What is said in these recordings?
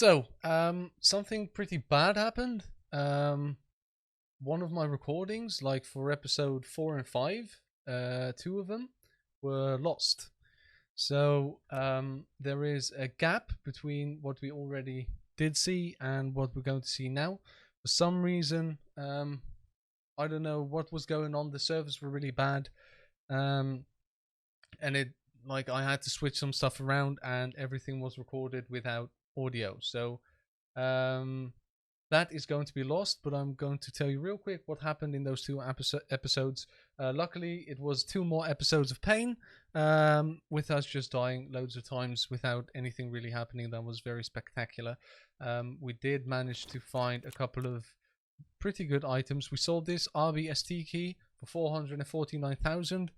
Something pretty bad happened. One of my recordings, like for episode 4 and 5, two of them were lost. There is a gap between what we already did see and what we're going to see now. For some reason, I don't know what was going on. The servers were really bad, um, and I had to switch some stuff around, and everything was recorded without audio. Um, that is going to be lost, but I'm going to tell you real quick what happened in those two episodes. Luckily, it was 2 more episodes of pain, with us just dying loads of times without anything really happening. That was very spectacular. We did manage to find a couple of pretty good items. We sold this RBST key for 449,000.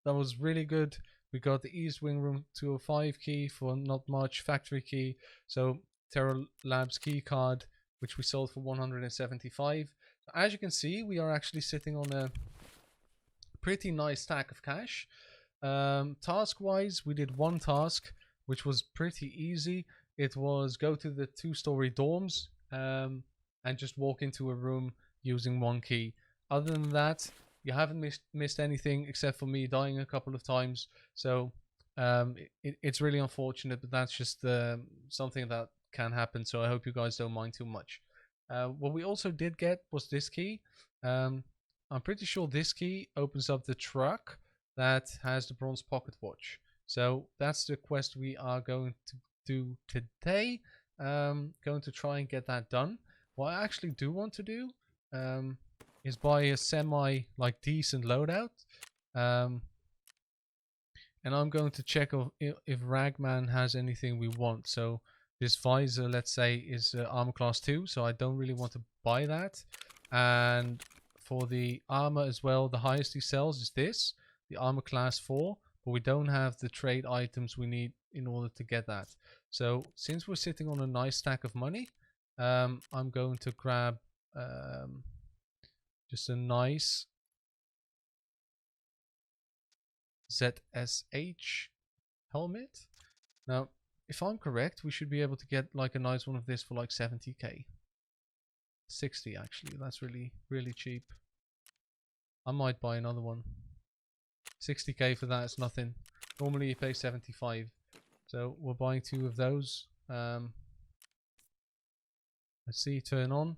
That was really good. We got the East Wing Room 205 key for not much. Factory key. So Terra Labs key card, which we sold for 175. As you can see, we are actually sitting on a pretty nice stack of cash. Task wise, we did one task, which was pretty easy. It was go to the 2-story dorms, and just walk into a room using one key. Other than that, you haven't missed anything except for me dying a couple of times. So it's really unfortunate, but that's just something that can happen. So I hope you guys don't mind too much. What we also did get was this key. I'm pretty sure this key opens up the truck that has the bronze pocket watch. So that's the quest we are going to do today. Going to try and get that done. What I actually do want to do is buy a decent loadout. And I'm going to check if Ragman has anything we want. So this visor, let's say, is armor class 2, so I don't really want to buy that. And for the armor as well, the highest he sells is this, the armor class 4, but we don't have the trade items we need in order to get that. So since we're sitting on a nice stack of money, I'm going to grab just a nice ZSH helmet. Now, if I'm correct, we should be able to get like a nice one of this for like 70k. 60 actually, that's really cheap. I might buy another one. 60k for that is nothing. Normally you pay 75. So we're buying 2 of those. Let's see, turn on.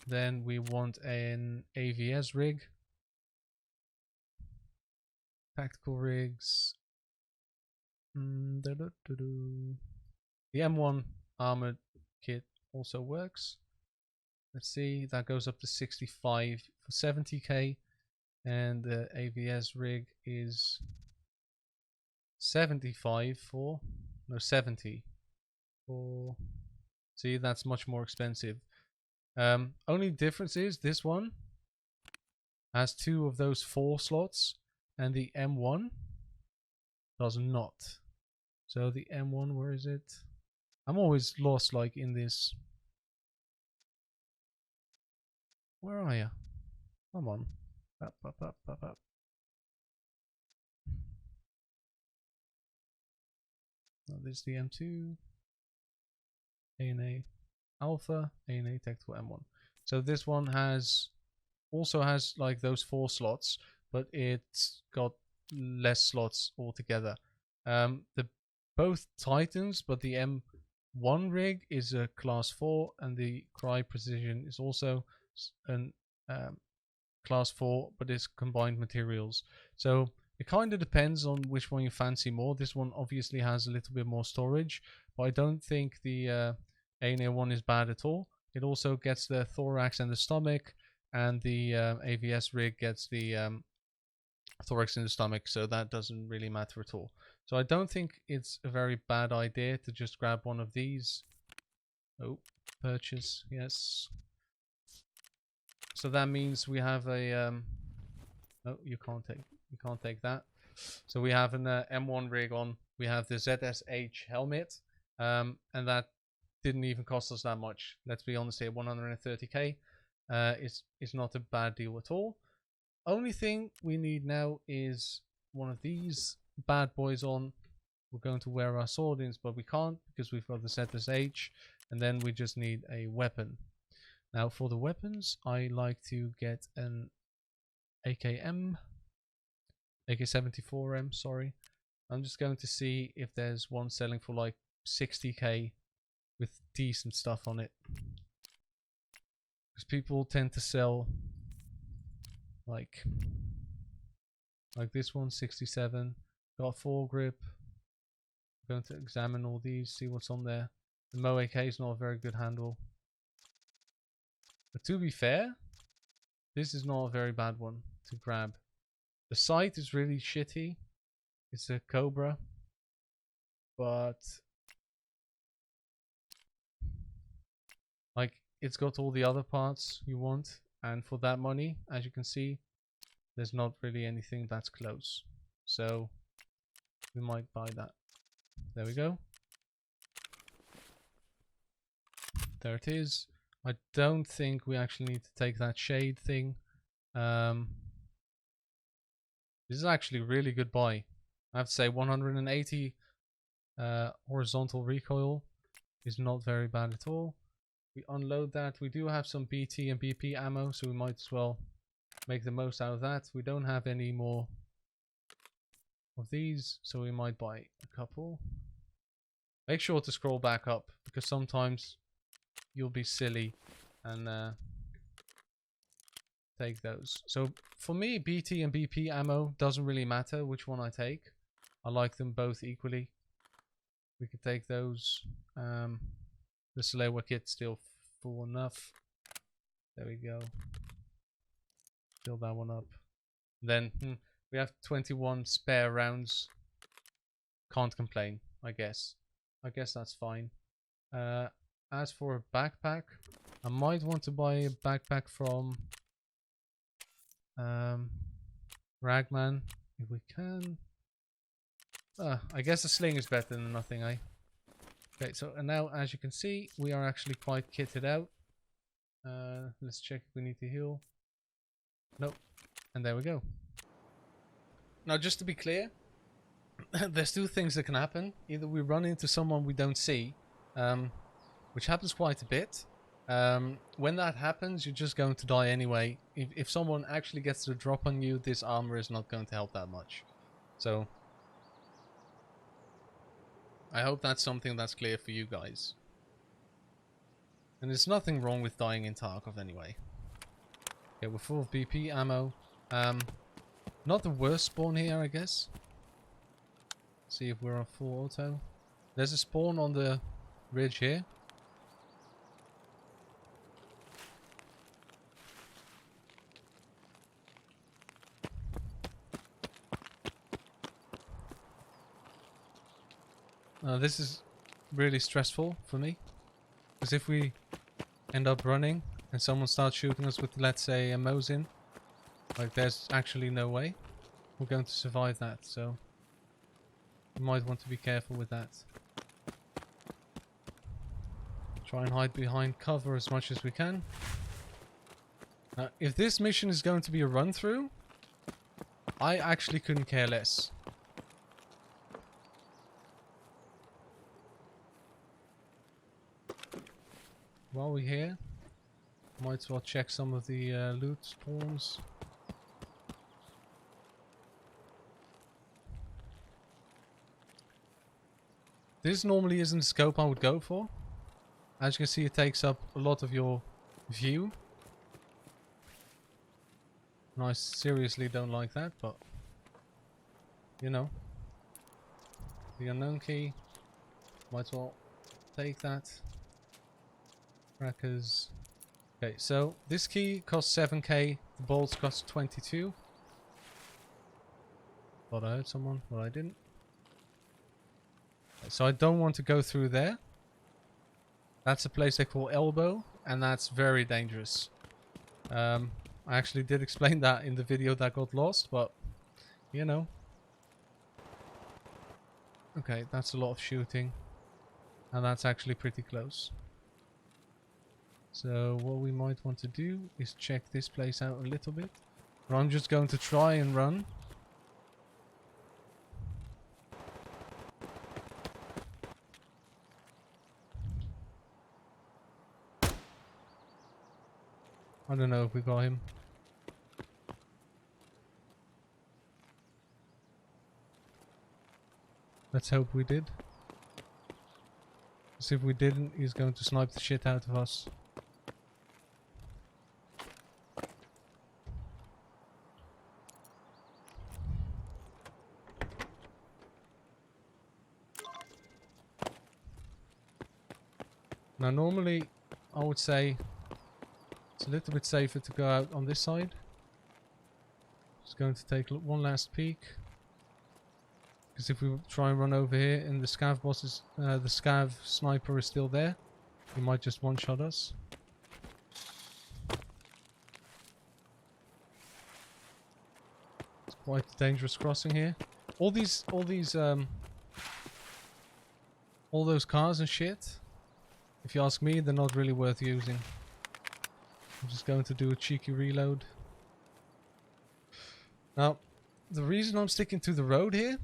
Then we want an AVS rig. Tactical rigs. The M1 armored kit also works. Let's see, that goes up to 65 for 70k, and the AVS rig is 75 for 70 for. See, that's much more expensive. Only difference is this one has 2 of those 4 slots, and the M1 does not. So the M1, where is it? I'm always lost, like in this. Where are you? Come on. Up. Oh, this is the M2. ANA Alpha, ANA Tactical M1. So this one also has like those 4 slots, but it's got less slots altogether. The both Titans, but the M1 rig is a class 4, and the Cry Precision is also an class 4, but it's combined materials. So it kind of depends on which one you fancy more. This one obviously has a little bit more storage, but I don't think the ANA one is bad at all. It also gets the thorax and the stomach, and the AVS rig gets the thorax in the stomach, so that doesn't really matter at all. So I don't think it's a very bad idea to just grab one of these. Oh, purchase, yes. So that means we have a no, you can't take that. So we have an M1 rig on. We have the ZSH helmet, and that didn't even cost us that much. Let's be honest here, 130k. It's not a bad deal at all. Only thing we need now is one of these bad boys on. we're going to wear our sword in, but we can't because we've got the set as H, and then we just need a weapon. Now for the weapons, I like to get an AK-74M, sorry. I'm just going to see if there's one selling for like 60k with decent stuff on it. Because people tend to sell like this one, 67. Got foregrip. I'm going to examine all these, see what's on there. The Mo AK is not a very good handle. But to be fair, this is not a very bad one to grab. The sight is really shitty. It's a Cobra. But like, it's got all the other parts you want. And for that money, as you can see, there's not really anything that's close. So we might buy that. There we go. There it is. I don't think we actually need to take that shade thing. This is actually a really good buy. I have to say 180 horizontal recoil is not very bad at all. We unload that. We do have some BT and BP ammo, so we might as well make the most out of that. We don't have any more of these, so we might buy a couple. Make sure to scroll back up, because sometimes you'll be silly and take those. So for me, BT and BP ammo doesn't really matter which one I take. I like them both equally. We could take those. The Salewa kit's still full enough. There we go. Fill that one up. Then we have 21 spare rounds. Can't complain, I guess. I guess that's fine. As for a backpack, I might want to buy a backpack from Ragman if we can. I guess a sling is better than nothing, eh? Okay, so and now as you can see, we are actually quite kitted out. Let's check if we need to heal. Nope. And there we go. Now just to be clear, there's two things that can happen. Either we run into someone we don't see, which happens quite a bit. When that happens, you're just going to die anyway. If someone actually gets the drop on you, this armor is not going to help that much. So I hope that's something that's clear for you guys. And there's nothing wrong with dying in Tarkov anyway. Okay, we're full of BP ammo. Not the worst spawn here, I guess. See if we're on full auto. There's a spawn on the ridge here. This is really stressful for me, because if we end up running and someone starts shooting us with, let's say, a Mosin, like, there's actually no way we're going to survive that, so you might want to be careful with that. Try and hide behind cover as much as we can. If this mission is going to be a run through, I actually couldn't care less. While we're here, might as well check some of the loot spawns. This normally isn't the scope I would go for. As you can see, it takes up a lot of your view. And I seriously don't like that, but you know. The unknown key. Might as well take that. Crackers. Okay, so this key costs 7k, the bolts cost 22. Thought I heard someone, but I didn't. So I don't want to go through there. That's a place they call Elbow, and that's very dangerous. I actually did explain that in the video that got lost, but you know. Okay, that's a lot of shooting, and that's actually pretty close. So what we might want to do is check this place out a little bit. But I'm just going to try and run. I don't know if we got him. Let's hope we did. Because if we didn't, he's going to snipe the shit out of us. Now normally, I would say it's a little bit safer to go out on this side. Just going to take one last peek. Because if we try and run over here and the scav boss is, the scav sniper is still there, he might just one-shot us. It's quite a dangerous crossing here. All those cars and shit, if you ask me, they're not really worth using. I'm just going to do a cheeky reload. Now, the reason I'm sticking to the road here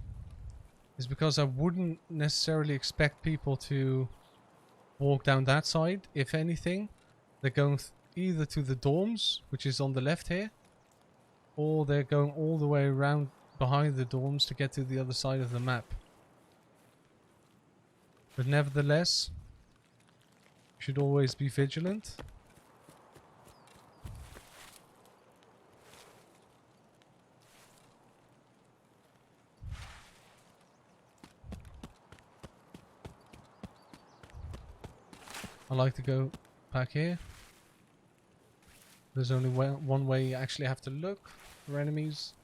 is because I wouldn't necessarily expect people to walk down that side. If anything, they're going either to the dorms, which is on the left here, or they're going all the way around behind the dorms to get to the other side of the map. But nevertheless, you should always be vigilant. I like to go back here. There's only one way you actually have to look for enemies.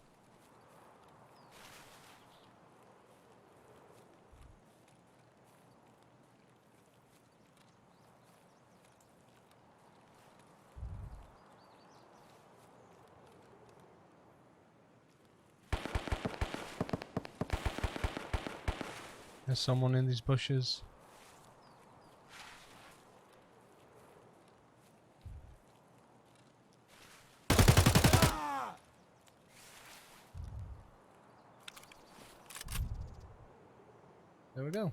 There's someone in these bushes. There we go.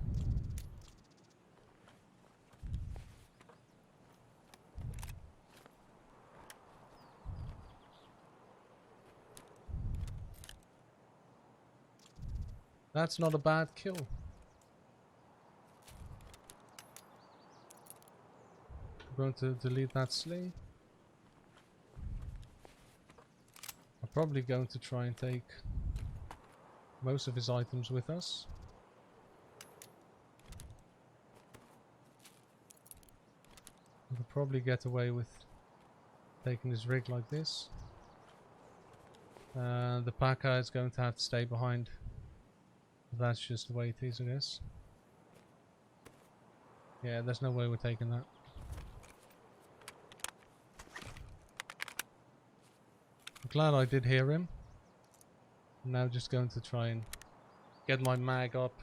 That's not a bad kill. I'm going to delete that sling. I'm probably going to try and take most of his items with us. We could probably get away with taking his rig like this. The Paca is going to have to stay behind. That's just the way it is, I guess. Yeah, there's no way we're taking that. I'm glad I did hear him. I'm now just going to try and get my mag up,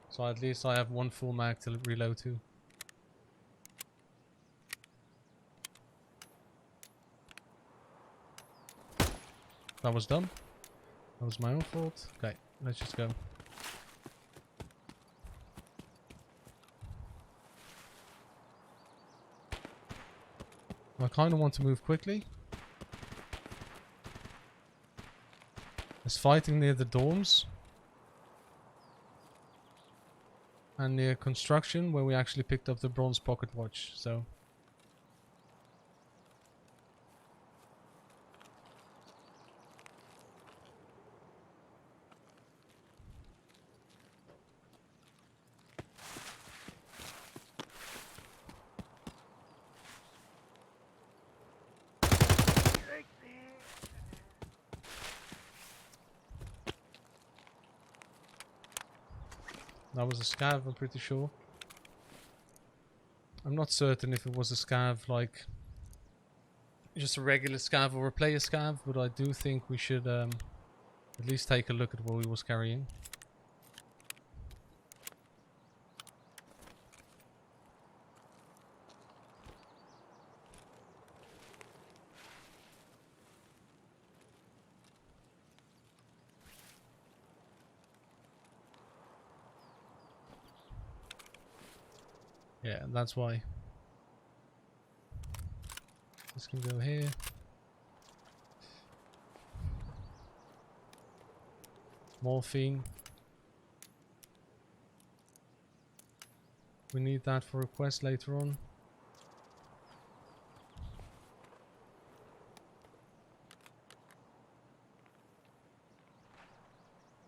so at least I have one full mag to reload to. That was dumb. That was my own fault. Okay, let's just go. I kind of want to move quickly. There's fighting near the dorms. And near construction, where we actually picked up the bronze pocket watch, so... That was a scav, I'm pretty sure. I'm not certain if it was a scav, like just a regular scav or a player scav, but I do think we should at least take a look at what he was carrying. Yeah, that's why. This can go here. Morphine. We need that for a quest later on.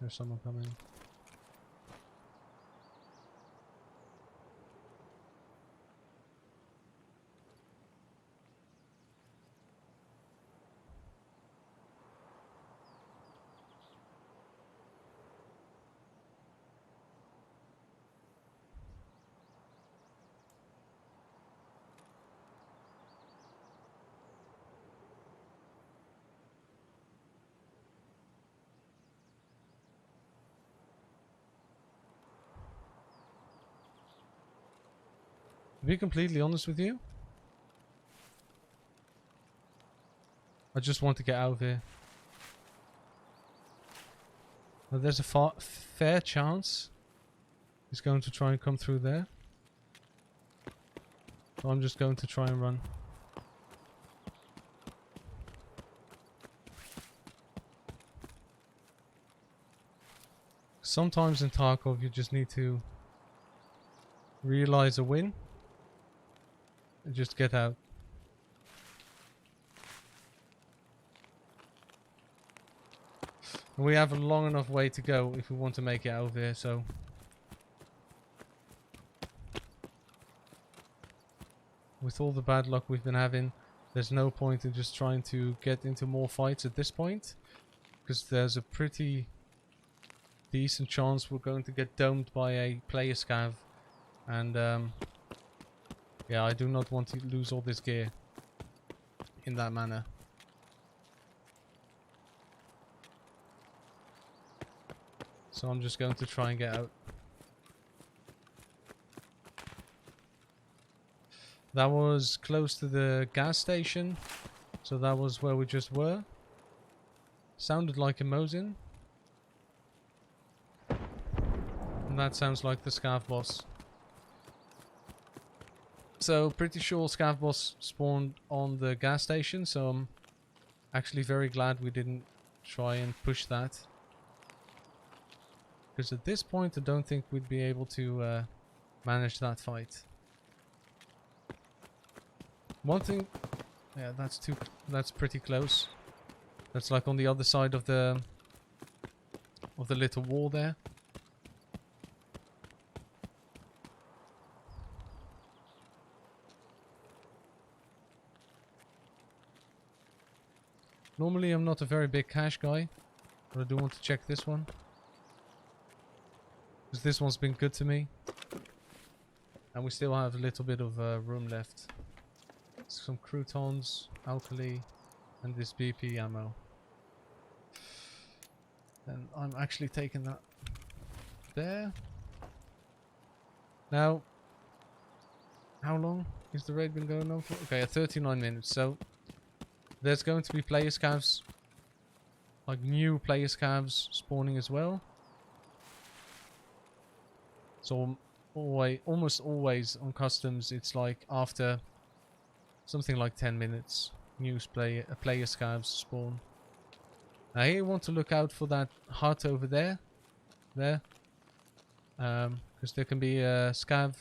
There's someone coming. To be completely honest with you, I just want to get out of here. But there's a fair chance he's going to try and come through there. So I'm just going to try and run. Sometimes in Tarkov you just need to realize a win and just get out. And we have a long enough way to go if we want to make it out of here, so with all the bad luck we've been having, there's no point in just trying to get into more fights at this point, because there's a pretty decent chance we're going to get domed by a player scav, and yeah, I do not want to lose all this gear in that manner. So I'm just going to try and get out. That was close to the gas station, so that was where we just were. Sounded like a Mosin. And that sounds like the Scav boss. So pretty sure Scav boss spawned on the gas station, so I'm actually very glad we didn't try and push that. Because at this point I don't think we'd be able to manage that fight. One thing, yeah, that's pretty close. That's like on the other side of the little wall there. Normally I'm not a very big cache guy, but I do want to check this one. Because this one's been good to me. And we still have a little bit of room left. Some croutons, alkali, and this BP ammo. And I'm actually taking that there. Now, how long has the raid been going on for? Okay, 39 minutes. So there's going to be player scavs, like new player scavs spawning as well. So almost always on customs, it's like after something like 10 minutes, player scavs spawn. Now here you want to look out for that hut over there, because there can be a scav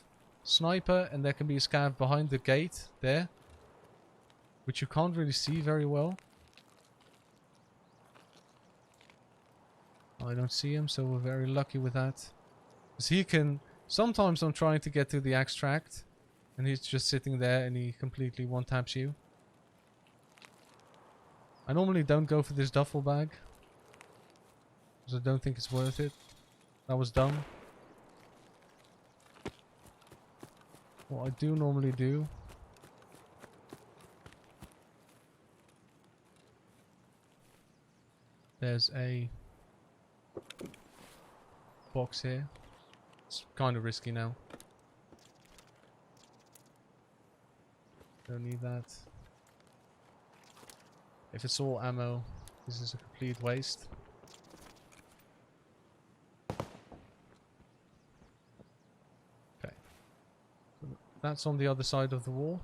sniper and there can be a scav behind the gate there, which you can't really see very well. I don't see him, so we're very lucky with that. Because he can... Sometimes I'm trying to get to the extract, and he's just sitting there and he completely one-taps you. I normally don't go for this duffel bag, because I don't think it's worth it. That was dumb. What I do normally do... There's a box here. It's kind of risky now. Don't need that. If it's all ammo, this is a complete waste. Okay. So that's on the other side of the wall.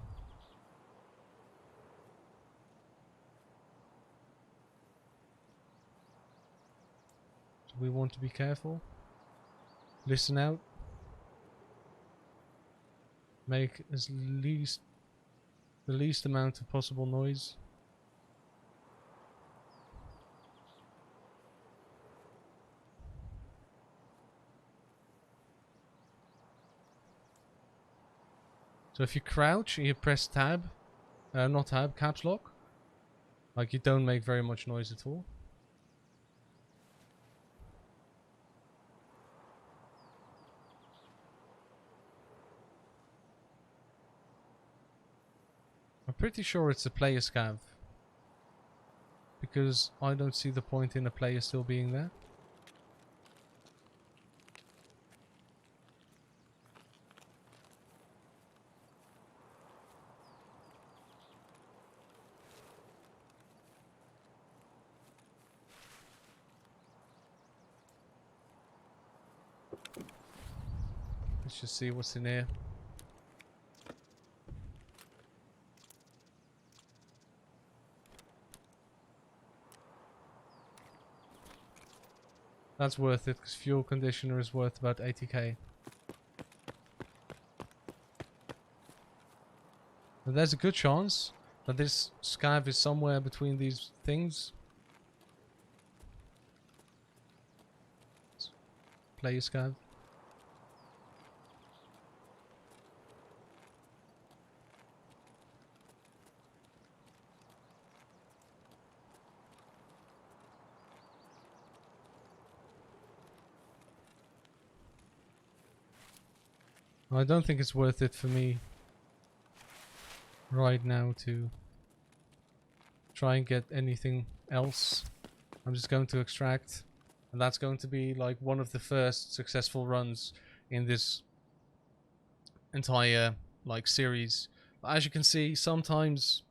So we want to be careful. Listen out. Make the least amount of possible noise. So if you crouch and you press tab, not tab, caps lock, like you don't make very much noise at all. I'm pretty sure it's a player scav, because I don't see the point in a player still being there. Let's just see what's in here. That's worth it, because fuel conditioner is worth about 80k. But there's a good chance that this scav is somewhere between these things. Player scav. I don't think it's worth it for me right now to try and get anything else. I'm just going to extract, and that's going to be like one of the first successful runs in this entire like series. As you can see, sometimes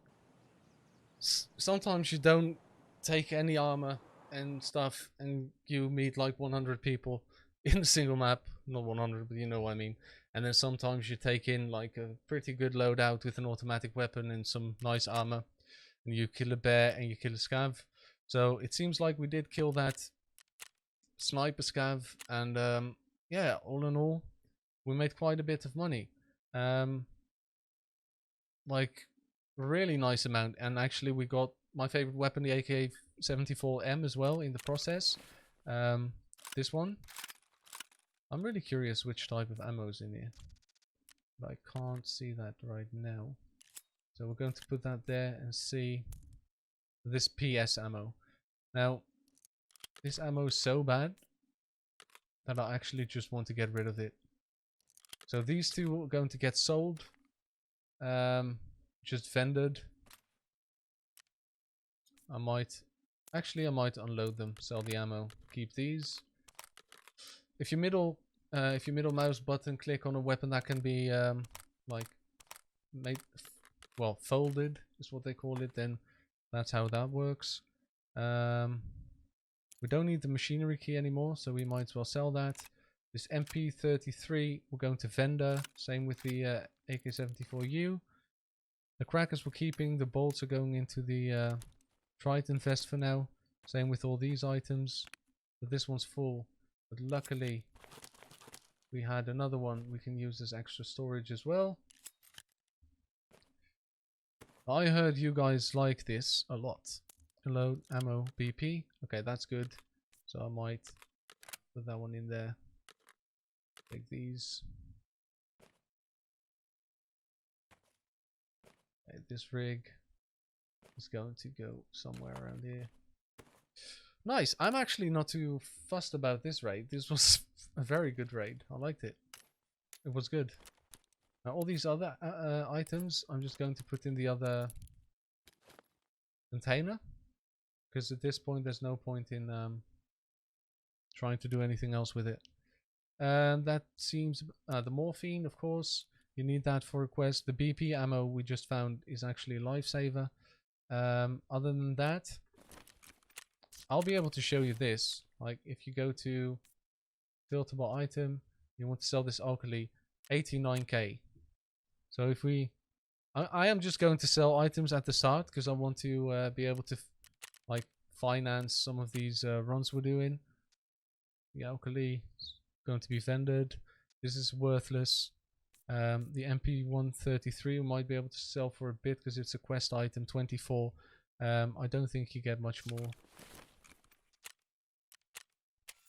you don't take any armor and stuff and you meet like 100 people in a single map. Not 100, but you know what I mean. And then sometimes you take in like a pretty good loadout with an automatic weapon and some nice armor, and you kill a bear and you kill a scav. So it seems like we did kill that sniper scav, and yeah, all in all, we made quite a bit of money. Like really nice amount, and actually we got my favorite weapon, the AK-74M, as well in the process. This one. I'm really curious which type of ammo is in here, but I can't see that right now. So we're going to put that there and see this PS ammo. Now, this ammo is so bad that I actually just want to get rid of it. So these two are going to get sold, just vended. I might unload them, sell the ammo, keep these. If you middle mouse button click on a weapon that can be like folded is what they call it, then that's how that works. We don't need the machinery key anymore, so we might as well sell that. This MP33 we're going to vendor, same with the AK-74U. The crackers we're keeping, the bolts are going into the Triton vest for now, same with all these items. But this one's full, but luckily we had another one we can use as extra storage as well. I heard you guys like this a lot. Hello, ammo BP. Okay, that's good. So I might put that one in there. Take these. Okay, this rig is going to go somewhere around here. Nice. I'm actually not too fussed about this raid. This was a very good raid. I liked it. It was good. Now all these other items, I'm just going to put in the other container, because at this point there's no point in trying to do anything else with it. And that seems the morphine, of course, you need that for a quest. The BP ammo we just found is actually a lifesaver. Other than that, I'll be able to show you this. Like if you go to filter by item, you want to sell this alkali, 89k. So if we, I am just going to sell items at the start because I want to be able to like finance some of these runs we're doing. The alkali is going to be vended. This is worthless. The MP133 we might be able to sell for a bit because it's a quest item, 24. I don't think you get much more.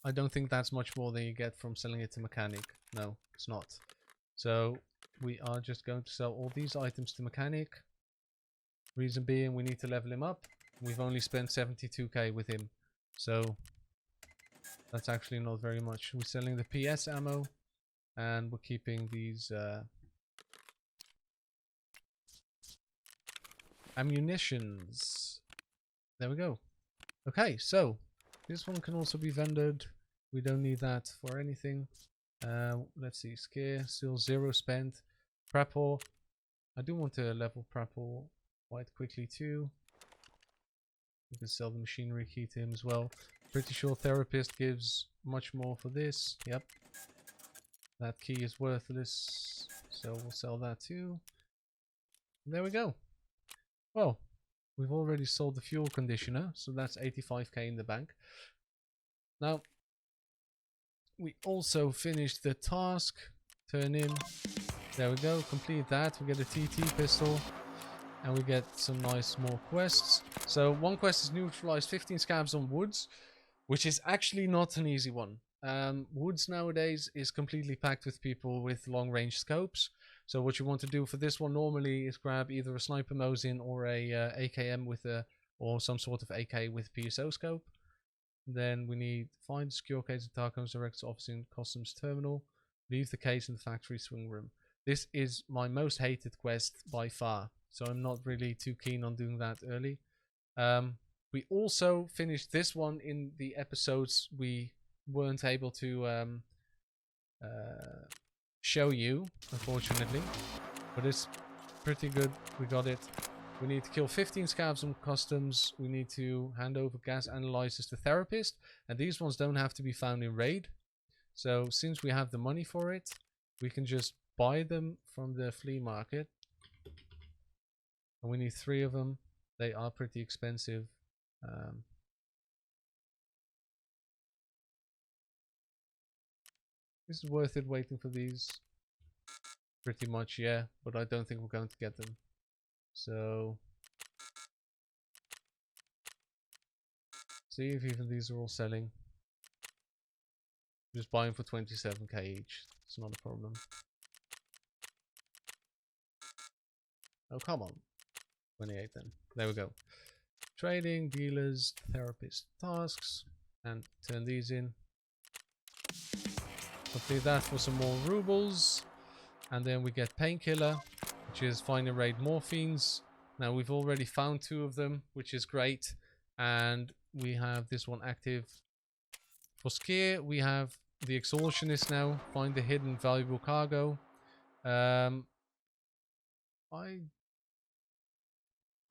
I don't think that's much more than you get from selling it to mechanic. No, it's not. So we are just going to sell all these items to mechanic. Reason being, we need to level him up. We've only spent 72k with him, so that's actually not very much. We're selling the PS ammo, and we're keeping these ammunitions. There we go. Okay, so this one can also be vended. We don't need that for anything. Let's see, scare, still 0 spent. Prapor, I do want to level Prapor quite quickly too. We can sell the machinery key to him as well. Pretty sure therapist gives much more for this. Yep. That key is worthless, so we'll sell that too. There we go. Well, we've already sold the fuel conditioner, so that's 85k in the bank. Now, we also finished the task. Turn in. There we go. Complete that. We get a TT pistol. And we get some nice more quests. So one quest is neutralize 15 scavs on woods, which is actually not an easy one. Woods nowadays is completely packed with people with long range scopes. So what you want to do for this one normally is grab either a sniper Mosin or a AKM with a, or some sort of AK with PSO scope. Then we need find secure case of Tarkov's direct office in customs terminal. Leave the case in the factory swing room. This is my most hated quest by far. So I'm not really too keen on doing that early. We also finished this one in the episodes we weren't able to show you, unfortunately. But it's pretty good. We got it. We need to kill 15 scavs on customs. We need to hand over gas analyzers to therapist. And these ones don't have to be found in raid. So since we have the money for it, we can just buy them from the flea market. And we need 3 of them. They are pretty expensive. This is worth it waiting for these. Pretty much, yeah. But I don't think we're going to get them. So see if even these are all selling. Just buying for 27k each. It's not a problem. Oh, come on. 28 then. There we go. Trading, dealers, therapist, tasks. And turn these in. Complete that for some more rubles. And then we get painkiller, which is find and raid morphines. Now we've already found 2 of them, which is great. And we have this one active. For scare, we have the exhaustionist now. Find the hidden valuable cargo.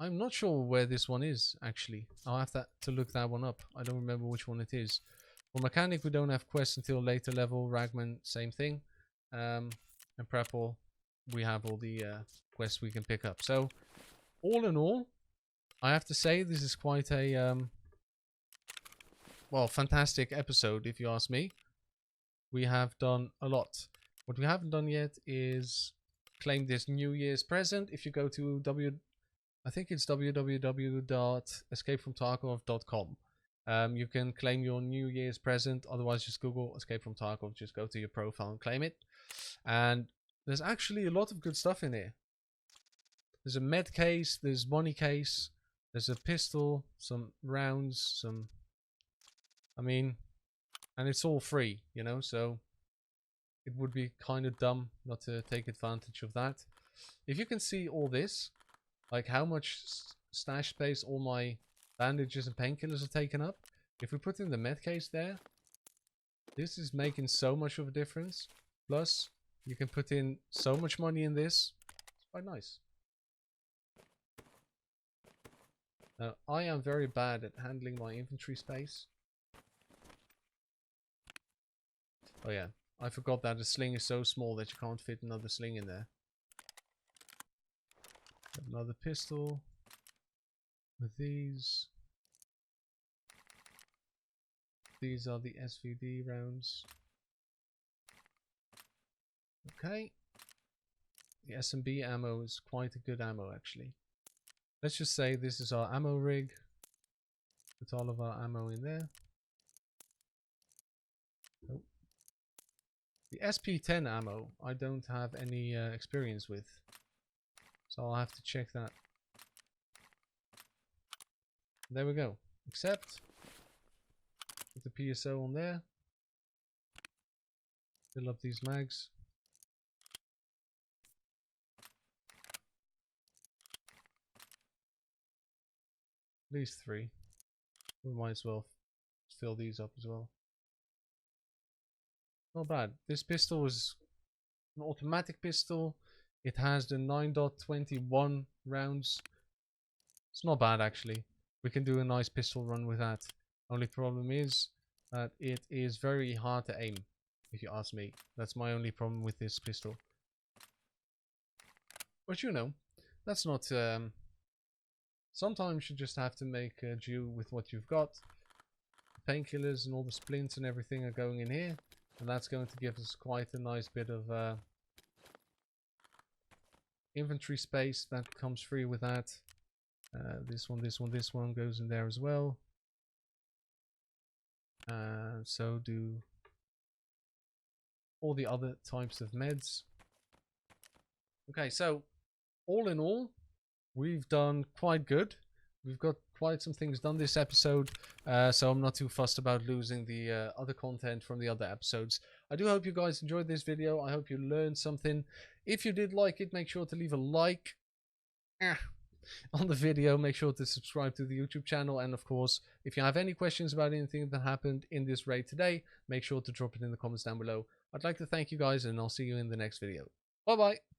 I'm not sure where this one is, actually. I'll have to look that one up. I don't remember which one it is. For mechanic, we don't have quests until later level. Ragman, same thing. And Prepper, we have all the quests we can pick up. So, all in all, I have to say this is quite a well, fantastic episode, if you ask me. We have done a lot. What we haven't done yet is claim this New Year's present. If you go to I think it's www.escapefromtarkov.com. You can claim your New Year's present. Otherwise, just Google Escape from Tarkov. Just go to your profile and claim it. And there's actually a lot of good stuff in here. There's a med case. There's money case. There's a pistol. Some rounds. Some... I mean... And it's all free, you know? So it would be kind of dumb not to take advantage of that. If you can see all this... Like how much stash space all my bandages and painkillers are taken up. If we put in the med case there, this is making so much of a difference. Plus, you can put in so much money in this. It's quite nice. Now, I am very bad at handling my inventory space. Oh yeah, I forgot that the sling is so small that you can't fit another sling in there. Another pistol with these. these are the SVD rounds. Okay. The S&B ammo is quite a good ammo actually. Let's just say this is our ammo rig. Put all of our ammo in there. Oh. The SP10 ammo I don't have any experience with. So I'll have to check that. There we go. Accept. Put the PSO on there. Fill up these mags. At least 3. We might as well fill these up as well. Not bad. This pistol is an automatic pistol. It has the 9.21 rounds. It's not bad actually. We can do a nice pistol run with that. Only problem is that it is very hard to aim, if you ask me. That's my only problem with this pistol. But you know, that's not... sometimes you just have to make do with what you've got. Painkillers and all the splints and everything are going in here. And that's going to give us quite a nice bit of inventory space that comes free with that. This one goes in there as well. So do all the other types of meds. Okay, so all in all, we've done quite good. We've got quite some things done this episode, so I'm not too fussed about losing the other content from the other episodes. I do hope you guys enjoyed this video. I hope you learned something. If you did like it, make sure to leave a like on the video. Make sure to subscribe to the YouTube channel. And of course, if you have any questions about anything that happened in this raid today, make sure to drop it in the comments down below. I'd like to thank you guys, and I'll see you in the next video. Bye-bye.